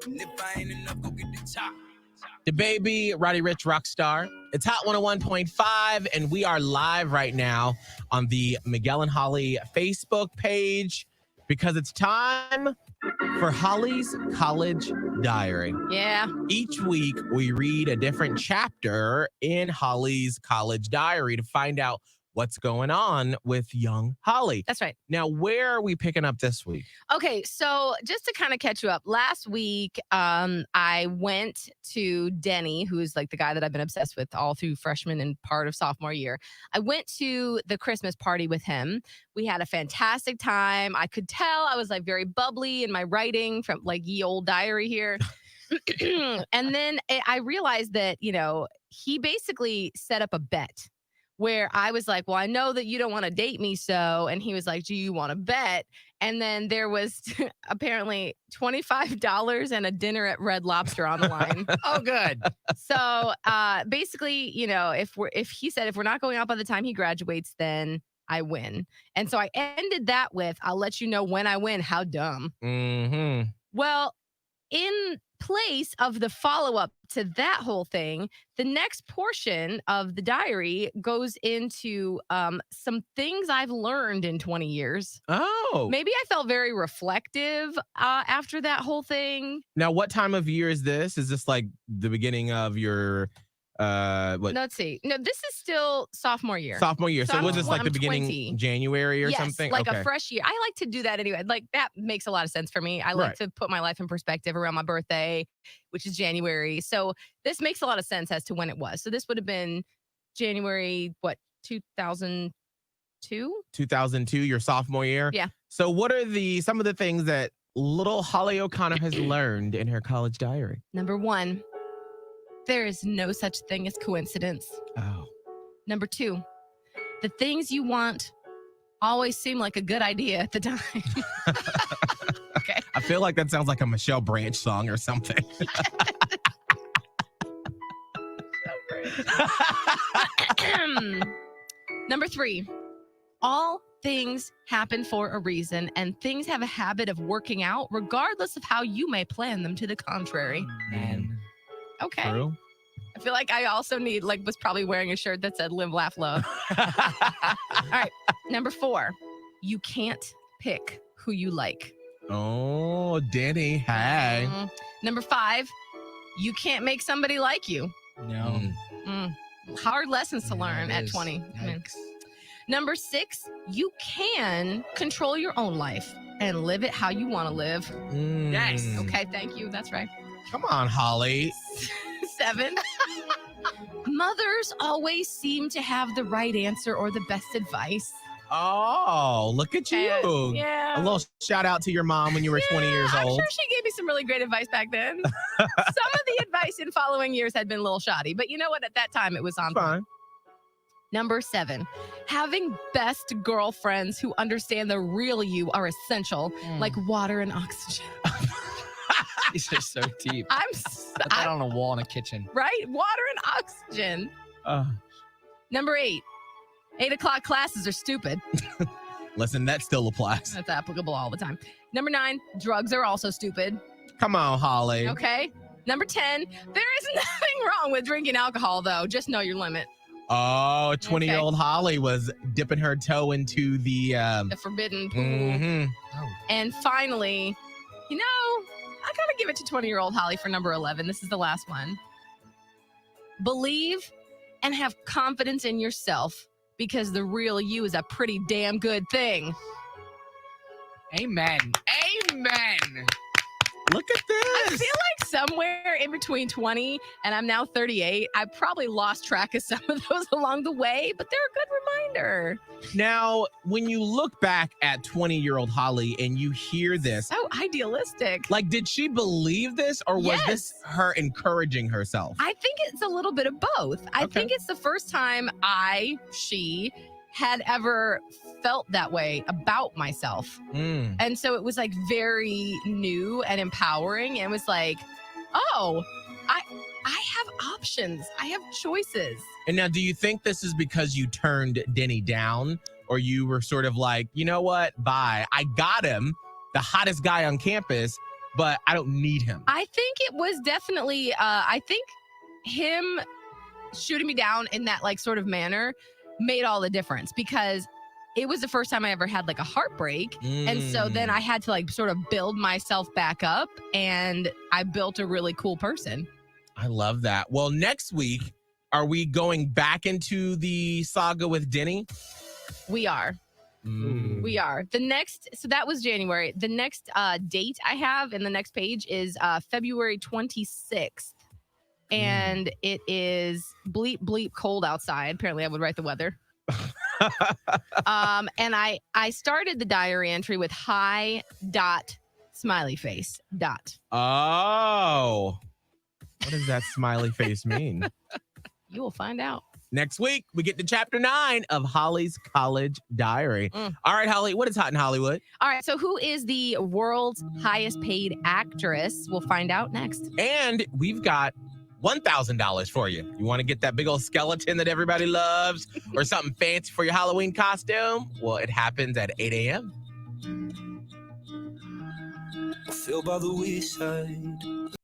And if I ain't enough, go get the top. The baby, Roddy Ricch, Rockstar. It's Hot 101.5, and we are live right now on the Miguel and Holly Facebook page because it's time for Holly's College Diary. Yeah. Each week, we read a different chapter in Holly's College Diary to find out what's going on with young Holly. That's right. Now, where are we picking up this week? Okay, so just to kind of catch you up, last week I went to Denny, who's like the guy that I've been obsessed with all through freshman and part of sophomore year. I went to the Christmas party with him. We had a fantastic time. I could tell I was like very bubbly in my writing from like ye old diary here. And then I realized that, you know, he basically set up a bet where I was like, well, I know that you don't want to date me, so, and he was like, do you want to bet? And then there was apparently $25 and a dinner at Red Lobster on the line. Oh, good. So basically, you know, if he said, if we're not going out by the time he graduates, then I win. And so I ended that with, I'll let you know when I win. How dumb. Mm-hmm. Well, in place of the follow-up to that whole thing, the next portion of the diary goes into some things I've learned in 20 years. Oh. Maybe I felt very reflective after that whole thing. Now, what time of year is this? Is this like the beginning of your what? Let's see. No, this is still sophomore year. Sophomore year. So was this like the beginning 20. January or yes, something? Like okay. a fresh year. I like to do that anyway. Like that makes a lot of sense for me. I like Right. to put my life in perspective around my birthday, which is January. So this makes a lot of sense as to when it was. So this would have been January, 2002? 2002, your sophomore year? Yeah. So what are some of the things that little Holly O'Connor has learned in her college diary? Number one, there is no such thing as coincidence. Oh. Number two, the things you want always seem like a good idea at the time. Okay. I feel like that sounds like a Michelle Branch song or something. Number three, all things happen for a reason, and things have a habit of working out regardless of how you may plan them to the contrary. Man. Okay. True. I feel like I also was probably wearing a shirt that said live, laugh, love. All right. Number four, you can't pick who you like. Oh, Danny. Hey. Number five, you can't make somebody like you. No. Hard lessons to Yeah, learn it at is. 20. Yikes. Number six, you can control your own life and live it how you want to live. Yes. Okay, thank you. That's right. Come on, Holly. 7, mothers always seem to have the right answer or the best advice. Oh, look at you. And, yeah. A little shout out to your mom when you were 20 years I'm old. sure she gave me some really great advice back then. Some of the advice in following years had been a little shoddy, but you know what? At that time, it was on point. Fine. Number 7, having best girlfriends who understand the real you are essential, like water and oxygen. These are so deep. Put that I'm on a wall in a kitchen. right? Water and oxygen. Number 8, 8 o'clock classes are stupid. Listen, that still applies. That's applicable all the time. Number 9, drugs are also stupid. Come on, Holly. Okay. Number 10, there is nothing wrong with drinking alcohol, though. Just know your limit. Oh, 20-year-old Holly was dipping her toe into the The forbidden pool. mhm. Oh. And finally, you know, I gotta give it to 20-year-old Holly for number 11. This is the last one. Believe and have confidence in yourself because the real you is a pretty damn good thing. Amen. Amen. Look at I this. feel like somewhere in between 20 and I'm now 38, I probably lost track of some of those along the way, but they're a good reminder. Now, when you look back at 20-year-old Holly and you hear this, So idealistic. like, did she believe this or was this Yes. her encouraging herself? I think it's a little bit of both. I Okay. think it's the first time she had ever felt that way about myself. Mm. And so it was like very new and empowering. And it was like, oh, I have options. I have choices. And now, do you think this is because you turned Denny down or you were sort of like, you know what? Bye. I got him, the hottest guy on campus. but I don't need him. I think it was definitely, I think him shooting me down in that like sort of manner made all the difference because it was the first time I ever had like a heartbreak. And so then I had to like sort of build myself back up and I built a really cool person. I love that. Well, next week, are we going back into the saga with Denny? We are. We are. So that was January. The next date I have in the next page is February 26th. And it is bleep, bleep cold outside. Apparently, I would write the weather. And I started the diary entry with hi dot smiley face dot. Oh. What does that smiley face mean? You will find out. Next week, we get to chapter 9 of Holly's college diary. All right, Holly, what is hot in Hollywood? All right, so who is the world's highest paid actress? We'll find out next. And we've got $1,000 for you. You want to get that big old skeleton that everybody loves or something fancy for your Halloween costume? Well, it happens at 8 a.m. I feel by the wayside.